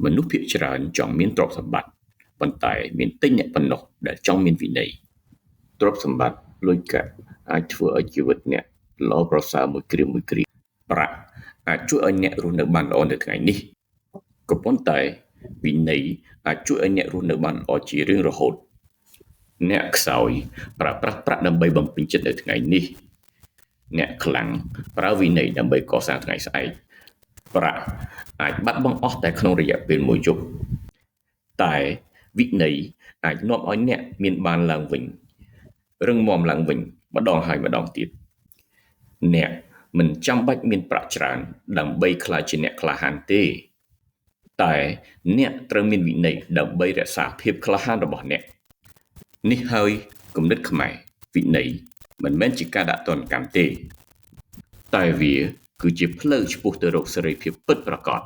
មនុស្សភាគច្រើនចង់មានទ្រព្យសម្បត្តិប៉ុន្តែមានតិចអ្នកប៉ុណ្ណោះដែលចង់មានវិន័យទ្រព្យសម្បត្តិលុយកាក់អាចធ្វើឲ្យជីវិតអ្នកល្អប្រសើរមួយគ្រាប្រាក់អាចជួយឲ្យអ្នករស់នៅបានល្អនៅថ្ងៃនេះក៏ប៉ុន្តែវិន័យអាចជួយឲ្យអ្នករស់នៅបានល្អជារៀងរហូតអ្នកខ្សោយប្រើប្រាស់ប្រាក់ដើម្បីបំពេញចិត្តនៅថ្ងៃនេះអ្នកខ្លាំងប្រើវិន័យដើម្បីកសាងថ្ងៃស្អែកប្រាក់អាចបាត់បង់អស់តែក្នុងរយៈពេលមួយយប់តែវិន័យអាចនាំឲ្យអ្នកមានបានឡើងវិញរឹងមាំឡើងវិញម្ដងហើយម្ដងទៀតអ្នកមិនចាំបាច់មានប្រាក់ច្រើនដើម្បីក្លាយជាអ្នកក្លាហានទេតែអ្នកត្រូវមានវិន័យដើម្បីរក្សាភាពក្លាហានរបស់អ្នកនេះហើយគំនិតខ្មែរវិន័យមិនមែនជាការដាក់ទណ្ឌកម្មទេតែវាគឺជាផ្លូវឆ្ពោះទៅរកសេរីភាពពិតប្រាកដ